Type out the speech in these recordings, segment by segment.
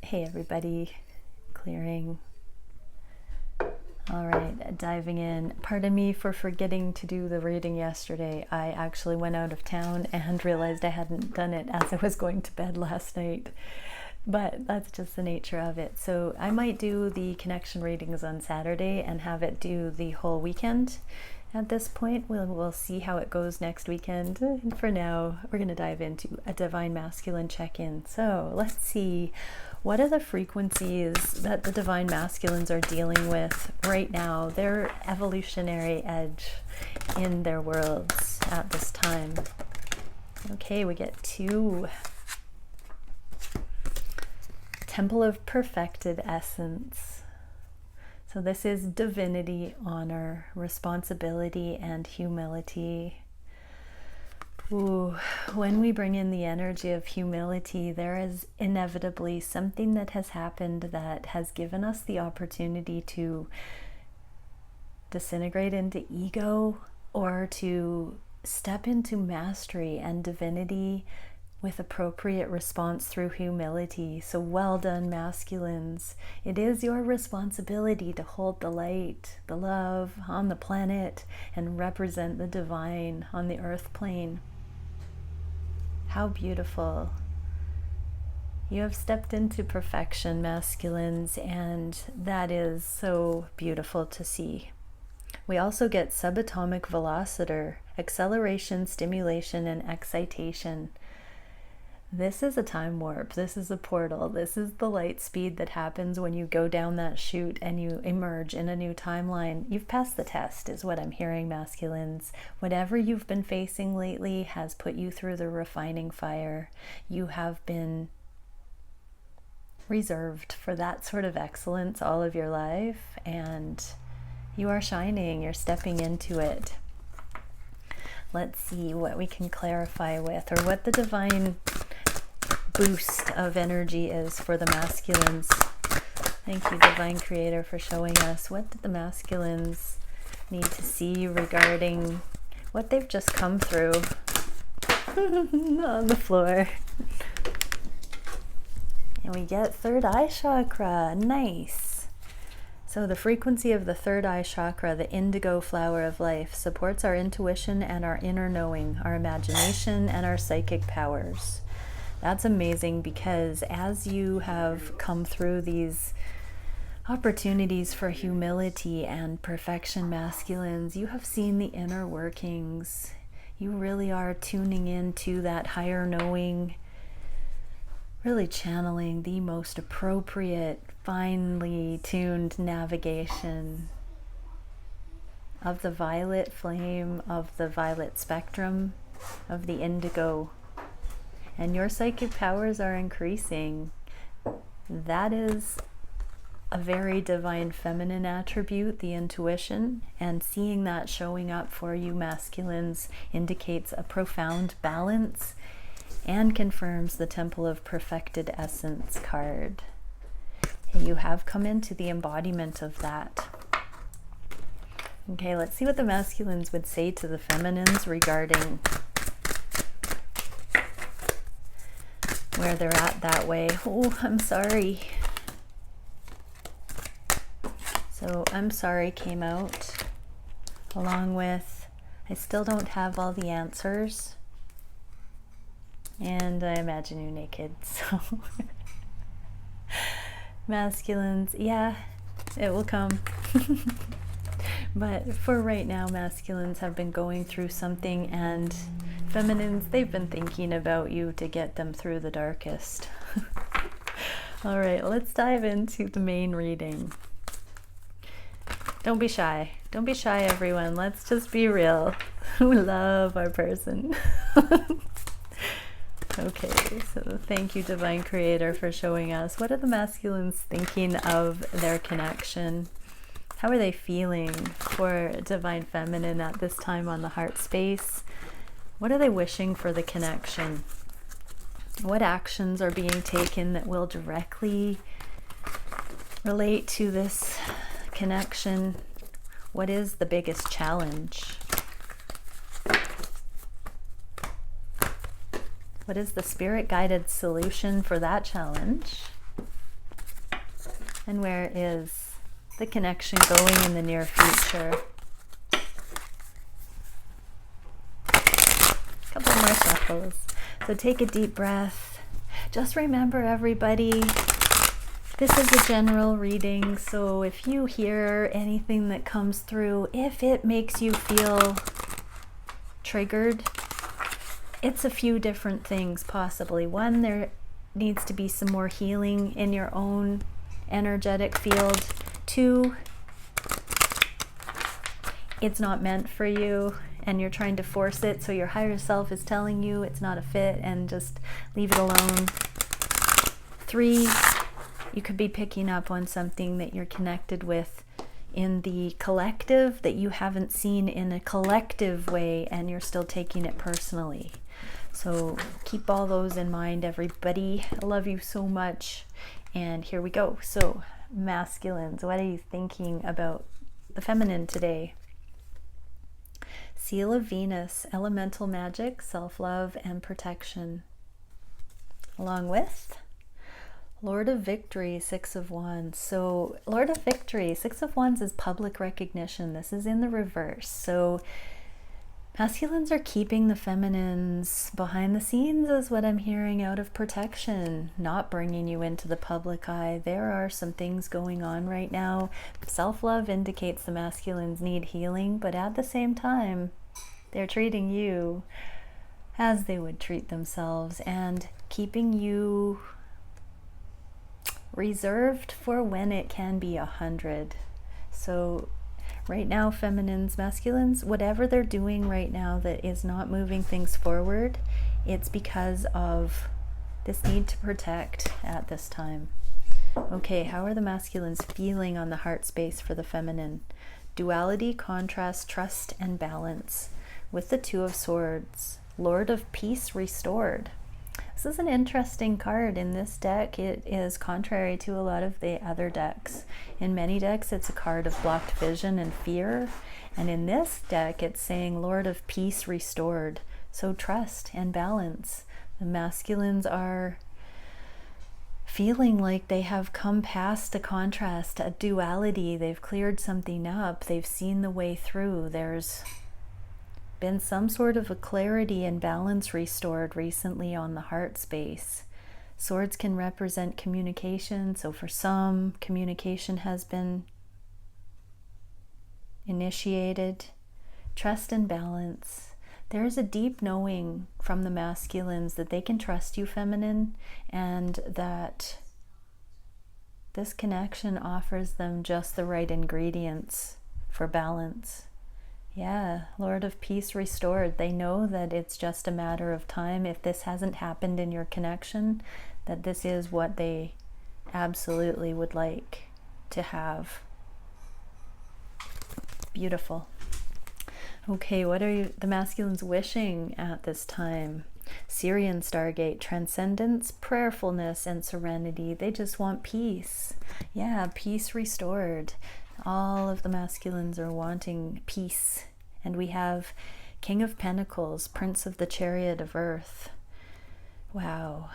Hey everybody, clearing. All right, diving in. Pardon me for forgetting to do the reading yesterday. I actually went out of town and realized I hadn't done it as I was going to bed last night. But that's just the nature of it. So I might do the connection readings on Saturday and have it do the whole weekend. At this point, we'll see how it goes next weekend. And for now, we're going to dive into a Divine Masculine check-in. So let's see, what are the frequencies that the Divine Masculines are dealing with right now, their evolutionary edge in their worlds at this time? Okay, we get 2. Temple of Perfected Essence. So this is divinity, honor, responsibility, and humility. Ooh, when we bring in the energy of humility, there is inevitably something that has happened that has given us the opportunity to disintegrate into ego or to step into mastery and divinity with appropriate response through humility. So well done, masculines. It is your responsibility to hold the light, the love on the planet, and represent the divine on the earth plane. How beautiful. You have stepped into perfection, masculines, and that is so beautiful to see. We also get subatomic velociter, acceleration, stimulation, and excitation. This is a time warp. This is a portal. This is the light speed that happens when you go down that chute and you emerge in a new timeline. You've passed the test, is what I'm hearing, masculines. Whatever you've been facing lately has put you through the refining fire. You have been reserved for that sort of excellence all of your life, and you are shining. You're stepping into it. Let's see what we can clarify with, or what the divine boost of energy is for the masculines. Thank you, Divine Creator, for showing us what did the masculines need to see regarding what they've just come through on the floor. And we get third eye chakra. Nice. So the frequency of the third eye chakra, the indigo flower of life, supports our intuition and our inner knowing, our imagination and our psychic powers. That's amazing, because as you have come through these opportunities for humility and perfection, masculines, you have seen the inner workings. You really are tuning into that higher knowing, really channeling the most appropriate, finely tuned navigation of the violet flame, of the violet spectrum, of the indigo. And your psychic powers are increasing. That is a very divine feminine attribute, the intuition, and seeing that showing up for you, masculines, indicates a profound balance and confirms the Temple of Perfected Essence card. And you have come into the embodiment of that. Okay, let's see what the masculines would say to the feminines regarding where they're at that way. Oh, I'm sorry. So I'm sorry came out, along with I still don't have all the answers, and I imagine you naked. So masculines, yeah, it will come. But for right now, masculines have been going through something, and feminines, they've been thinking about you to get them through the darkest. All right, let's dive into the main reading. Don't be shy. Don't be shy, everyone. Let's just be real. We love our person. Okay, so thank you, Divine Creator, for showing us. What are the masculines thinking of their connection? How are they feeling for Divine Feminine at this time on the heart space? What are they wishing for the connection? What actions are being taken that will directly relate to this connection? What is the biggest challenge? What is the spirit-guided solution for that challenge? And where is the connection going in the near future? A couple more shuffles. So take a deep breath. Just remember, everybody, this is a general reading, so if you hear anything that comes through, if it makes you feel triggered, it's a few different things possibly. One, there needs to be some more healing in your own energetic field. Two, it's not meant for you and you're trying to force it, so your higher self is telling you it's not a fit and just leave it alone. Three, you could be picking up on something that you're connected with in the collective that you haven't seen in a collective way, and you're still taking it personally. So keep all those in mind, everybody. I love you so much. And here we go. So masculines, what are you thinking about the feminine today? Seal of Venus, elemental magic, self-love, and protection. Along with Lord of Victory, Six of Wands. So Lord of Victory, Six of Wands is public recognition. This is in the reverse. So masculines are keeping the feminines behind the scenes, is what I'm hearing, out of protection, not bringing you into the public eye. There are some things going on right now. Self-love indicates the masculines need healing, but at the same time, they're treating you as they would treat themselves and keeping you reserved for when it can be 100. So right now, feminines, masculines, whatever they're doing right now that is not moving things forward, it's because of this need to protect at this time. Okay, how are the masculines feeling on the heart space for the feminine? Duality, contrast, trust, and balance. With the Two of Swords, Lord of Peace restored. This is an interesting card. In this deck, it is contrary to a lot of the other decks. In many decks, it's a card of blocked vision and fear. And in this deck, it's saying Lord of Peace restored. So trust and balance. The masculines are feeling like they have come past a contrast, a duality. They've cleared something up. They've seen the way through. There's been some sort of a clarity and balance restored recently on the heart space. Swords can represent communication, so for some, communication has been initiated. Trust and balance. There's a deep knowing from the masculines that they can trust you, feminine, and that this connection offers them just the right ingredients for balance. Yeah, Lord of Peace restored. They know that it's just a matter of time. If this hasn't happened in your connection, that this is what they absolutely would like to have. Beautiful. Okay, what are the masculines wishing at this time? Syrian Stargate, transcendence, prayerfulness, and serenity. They just want peace. Yeah, peace restored. All of the masculines are wanting peace. And we have King of Pentacles, Prince of the Chariot of Earth. Wow.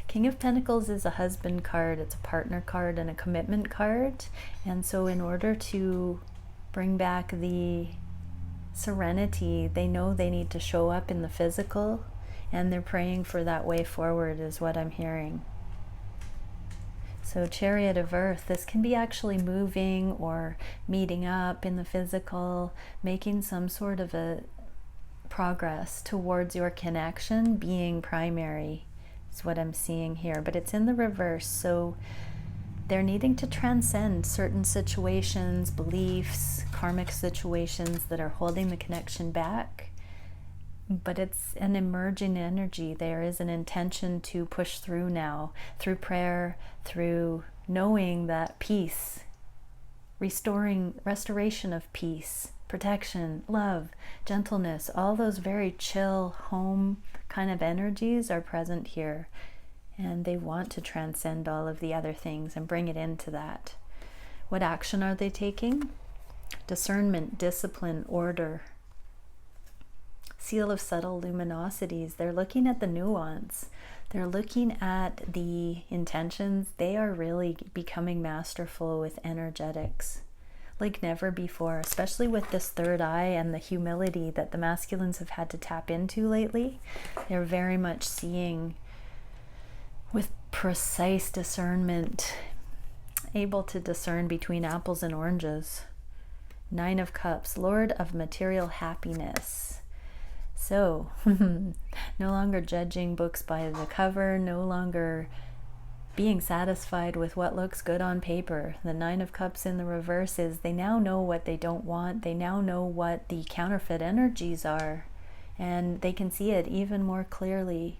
King of Pentacles is a husband card. It's a partner card and a commitment card. And so in order to bring back the serenity, they know they need to show up in the physical, and they're praying for that way forward, is what I'm hearing. So Chariot of Earth, this can be actually moving or meeting up in the physical, making some sort of a progress towards your connection being primary, is what I'm seeing here. But it's in the reverse, so they're needing to transcend certain situations, beliefs, karmic situations that are holding the connection back. But it's an emerging energy. There is an intention to push through now, through prayer, through knowing that peace, restoration of peace, protection, love, gentleness, all those very chill, home kind of energies are present here. And they want to transcend all of the other things and bring it into that. What action are they taking? Discernment, discipline, order. Seal of subtle luminosities. They're looking at the nuance. They're looking at the intentions. They are really becoming masterful with energetics like never before, especially with this third eye and the humility that the masculines have had to tap into lately. They're very much seeing with precise discernment, able to discern between apples and oranges. 9 of Cups, Lord of material happiness. So, no longer judging books by the cover, no longer being satisfied with what looks good on paper. The 9 of Cups in the reverse is they now know what they don't want. They now know what the counterfeit energies are, and they can see it even more clearly.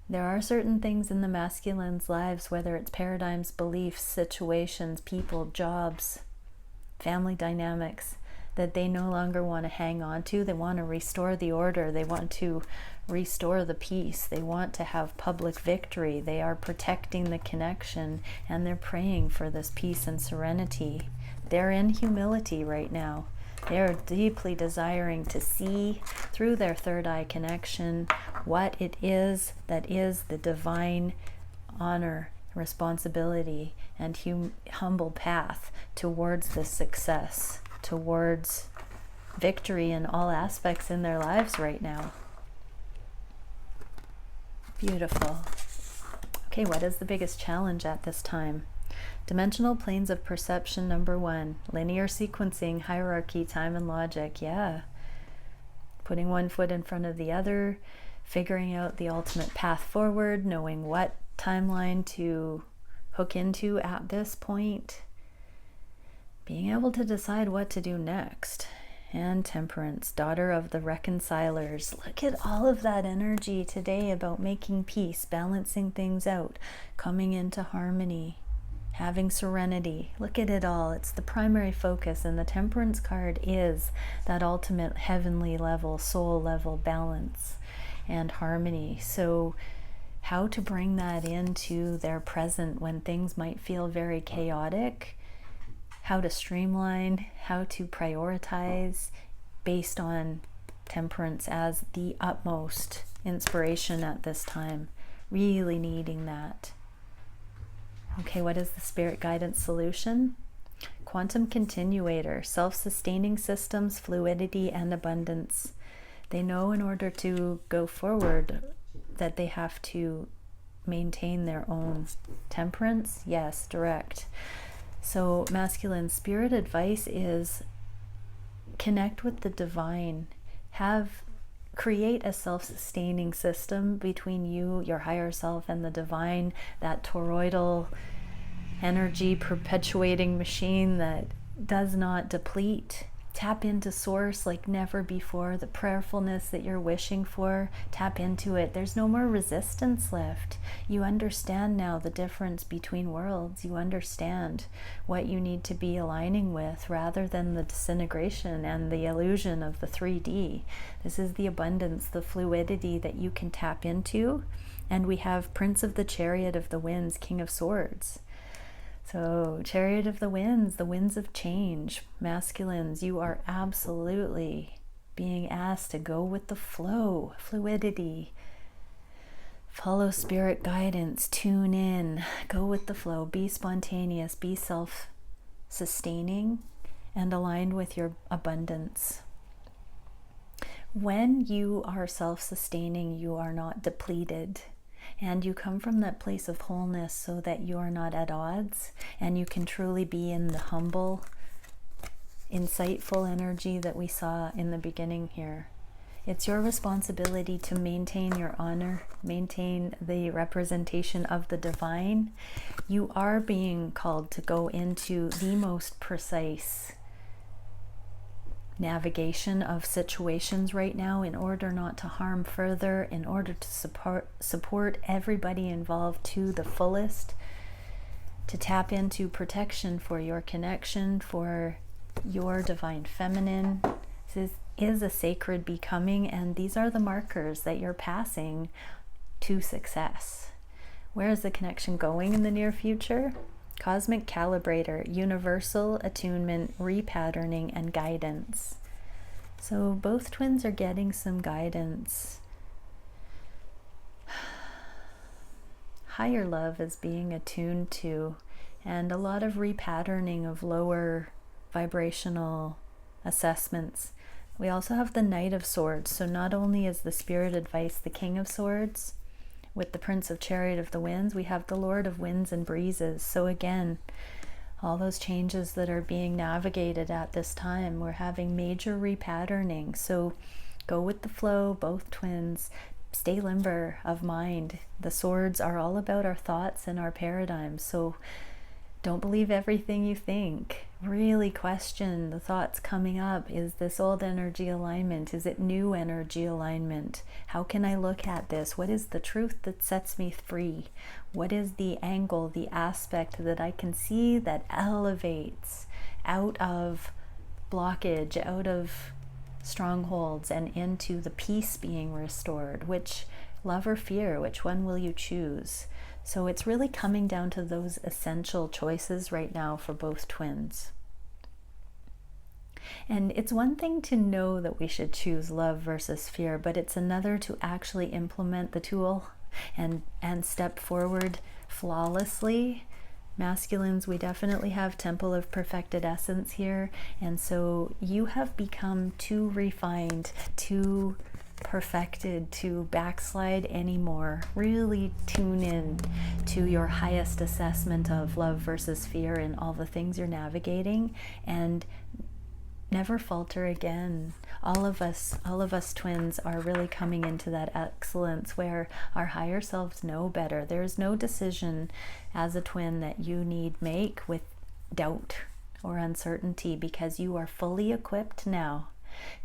There are certain things in the masculine's lives, whether it's paradigms, beliefs, situations, people, jobs, family dynamics, that they no longer want to hang on to. They want to restore the order. They want to restore the peace. They want to have public victory. They are protecting the connection, and they're praying for this peace and serenity. They're in humility right now. They are deeply desiring to see through their third eye connection what it is that is the divine honor, responsibility, and humble path towards this success, towards victory in all aspects in their lives right now. Beautiful. Okay, what is the biggest challenge at this time? Dimensional planes of perception, number 1. Linear sequencing, hierarchy, time, and logic. Yeah. Putting one foot in front of the other, figuring out the ultimate path forward, knowing what timeline to hook into at this point, being able to decide what to do next. And Temperance, daughter of the reconcilers. Look at all of that energy today about making peace, balancing things out, coming into harmony, having serenity. Look at it all. It's the primary focus, and the Temperance card is that ultimate heavenly level, soul level balance and harmony. So how to bring that into their present when things might feel very chaotic, how to streamline, how to prioritize based on Temperance as the utmost inspiration at this time. Really needing that. Okay, what is the spirit guidance solution? Quantum continuator, self-sustaining systems, fluidity, and abundance. They know in order to go forward that they have to maintain their own temperance. Yes, direct. So masculine spirit advice is connect with the divine. Create a self-sustaining system between you, your higher self, and the divine, that toroidal energy perpetuating machine that does not deplete. Tap into source like never before. The prayerfulness that you're wishing for, tap into it. There's no more resistance left. You understand now the difference between worlds. You understand what you need to be aligning with rather than the disintegration and the illusion of the 3D. This is the abundance, the fluidity that you can tap into. And we have Prince of the Chariot of the Winds, King of Swords. So, Chariot of the winds of change. Masculines, you are absolutely being asked to go with the flow, fluidity. Follow spirit guidance, tune in, go with the flow, be spontaneous, be self-sustaining, and aligned with your abundance. When you are self-sustaining, you are not depleted. And you come from that place of wholeness so that you are not at odds, and you can truly be in the humble, insightful energy that we saw in the beginning here. It's your responsibility to maintain your honor, maintain the representation of the divine. You are being called to go into the most precise navigation of situations right now in order not to harm further, in order to support everybody involved to the fullest, to tap into protection for your connection, for your divine feminine. This is a sacred becoming, and these are the markers that you're passing to success. Where is the connection going in the near future? Cosmic calibrator, universal attunement, repatterning, and guidance. So both twins are getting some guidance. higher love is being attuned to, and a lot of repatterning of lower vibrational assessments. We also have the Knight of Swords. So not only is the Spirit advice the King of Swords with the Prince of Chariot of the Winds, we have the Lord of Winds and Breezes. So again, all those changes that are being navigated at this time, we're having major repatterning. So go with the flow, both twins. Stay limber of mind. The swords are all about our thoughts and our paradigms. So don't believe everything you think. Really question the thoughts coming up. Is this old energy alignment? Is it new energy alignment? How can I look at this? What is the truth that sets me free? What is the angle, the aspect that I can see that elevates out of blockage, out of strongholds, and into the peace being restored? Which love or fear? Which one will you choose? So it's really coming down to those essential choices right now for both twins. And it's one thing to know that we should choose love versus fear, but it's another to actually implement the tool and step forward flawlessly. Masculines, we definitely have Temple of Perfected Essence here, and so you have become too refined, too perfected to backslide anymore. Really tune in to your highest assessment of love versus fear and all the things you're navigating, and never falter again. All of us twins are really coming into that excellence where our higher selves know better. There's no decision as a twin that you need make with doubt or uncertainty, because you are fully equipped now.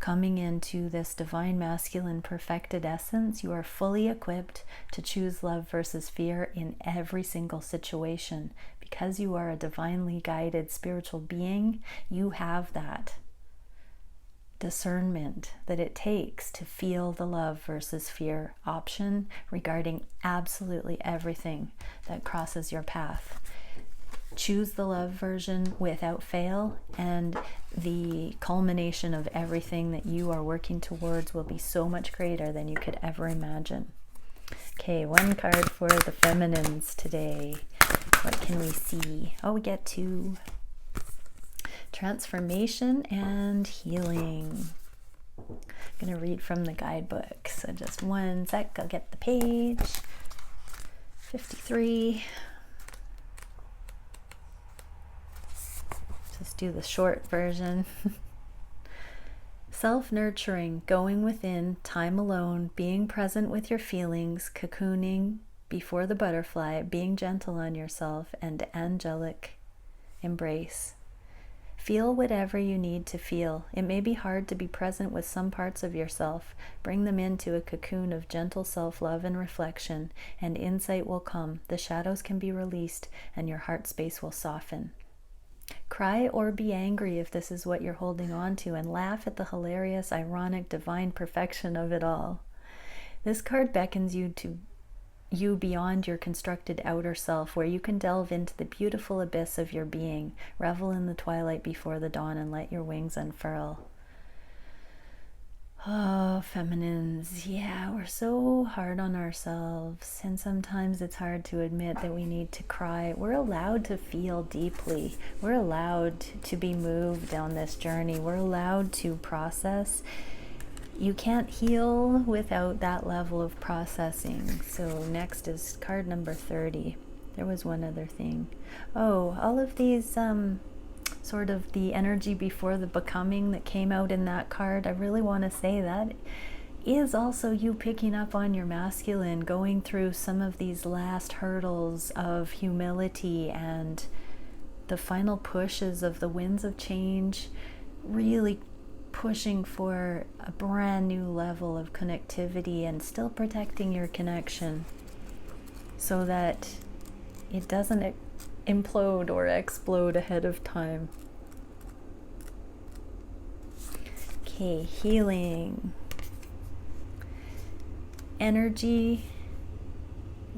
Coming into this divine masculine perfected essence, you are fully equipped to choose love versus fear in every single situation. Because you are a divinely guided spiritual being, you have that discernment that it takes to feel the love versus fear option regarding absolutely everything that crosses your path. Choose the love version without fail, and the culmination of everything that you are working towards will be so much greater than you could ever imagine. Okay, one card for the feminines today. What can we see? Oh, we get two. Transformation and healing. I'm going to read from the guidebook. So just one sec, I'll get the page. 53. Just do the short version. Self-nurturing, going within, time alone, being present with your feelings, cocooning before the butterfly, being gentle on yourself, and angelic embrace. Feel whatever you need to feel. It may be hard to be present with some parts of yourself. Bring them into a cocoon of gentle self-love and reflection, and insight will come. The shadows can be released, and your heart space will soften. Cry or be angry if this is what you're holding on to, and laugh at the hilarious, ironic, divine perfection of it all. This card beckons you to you beyond your constructed outer self, where you can delve into the beautiful abyss of your being, revel in the twilight before the dawn, and let your wings unfurl. Oh, feminines, yeah, we're so hard on ourselves, and sometimes it's hard to admit that we need to cry. We're allowed to feel deeply. We're allowed to be moved on this journey. We're allowed to process. You can't heal without that level of processing. So next is card number 30. There was one other thing. Oh, all of these sort of the energy before the becoming that came out in that card, I really want to say that is also you picking up on your masculine, going through some of these last hurdles of humility and the final pushes of the winds of change, really pushing for a brand new level of connectivity and still protecting your connection so that it doesn't implode or explode ahead of time. Okay, healing. Energy,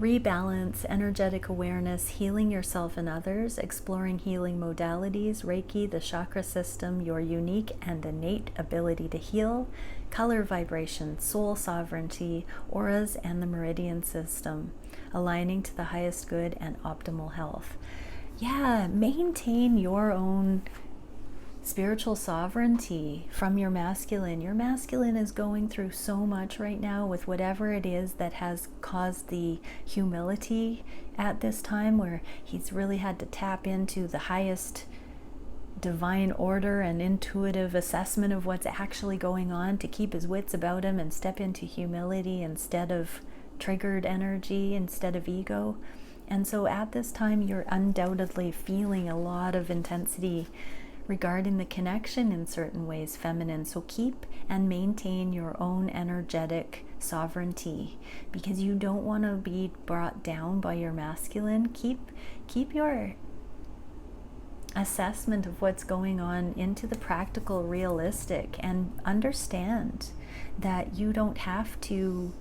rebalance, energetic awareness, healing yourself and others, exploring healing modalities, Reiki, the chakra system, your unique and innate ability to heal, color vibration, soul sovereignty, auras, and the meridian system. aligning to the highest good and optimal health. Yeah, maintain your own spiritual sovereignty from your masculine. Your masculine is going through so much right now with whatever it is that has caused the humility at this time, where he's really had to tap into the highest divine order and intuitive assessment of what's actually going on to keep his wits about him and step into humility instead of triggered energy, instead of ego. And so at this time, you're undoubtedly feeling a lot of intensity regarding the connection in certain ways, feminine. So keep and maintain your own energetic sovereignty, because you don't want to be brought down by your masculine. Keep your assessment of what's going on into the practical, realistic, and understand that you don't have to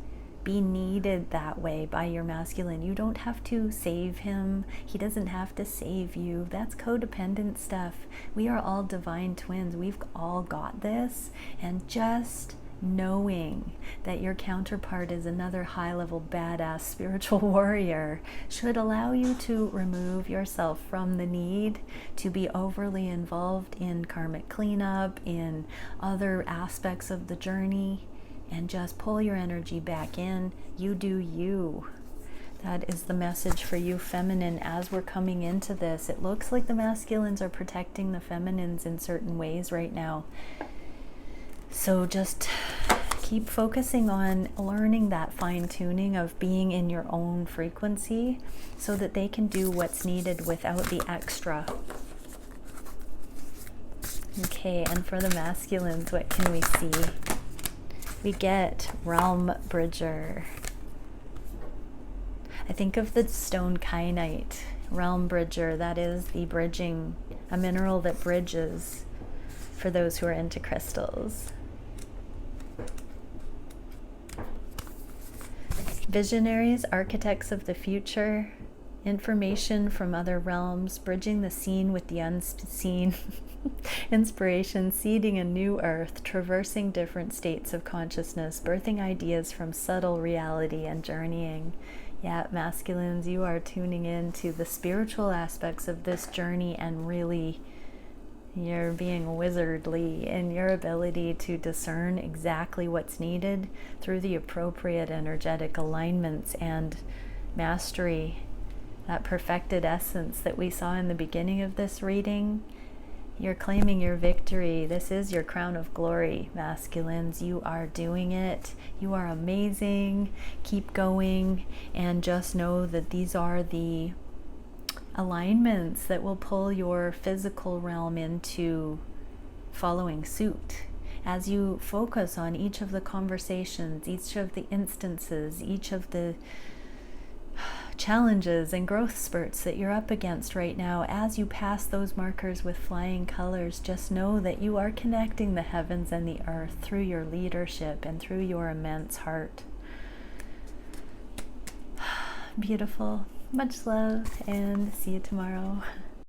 be needed that way by your masculine. You don't have to save him. He doesn't have to save you. That's codependent stuff. We are all divine twins. We've all got this. And just knowing that your counterpart is another high-level badass spiritual warrior should allow you to remove yourself from the need to be overly involved in karmic cleanup, in other aspects of the journey, and just pull your energy back in. You do you. That is the message for you, feminine, as we're coming into this. It looks like the masculines are protecting the feminines in certain ways right now. So just keep focusing on learning that fine-tuning of being in your own frequency so that they can do what's needed without the extra. Okay, and for the masculines, what can we see? We get Realm Bridger. I think of the stone kyanite, Realm Bridger. That is the bridging, a mineral that bridges for those who are into crystals. Visionaries, architects of the future, information from other realms, bridging the seen with the unseen. Inspiration, seeding a new earth, traversing different states of consciousness, birthing ideas from subtle reality, and journeying. Yeah, masculines, you are tuning in to the spiritual aspects of this journey, and really you're being wizardly in your ability to discern exactly what's needed through the appropriate energetic alignments and mastery. That perfected essence that we saw in the beginning of this reading. You're claiming your victory. This is your crown of glory, masculines. You are doing it. You are amazing. Keep going, and just know that these are the alignments that will pull your physical realm into following suit. As you focus on each of the conversations, each of the instances, each of the challenges and growth spurts that you're up against right now, as you pass those markers with flying colors, just know that you are connecting the heavens and the earth through your leadership and through your immense heart. Beautiful. Much love, and see you tomorrow.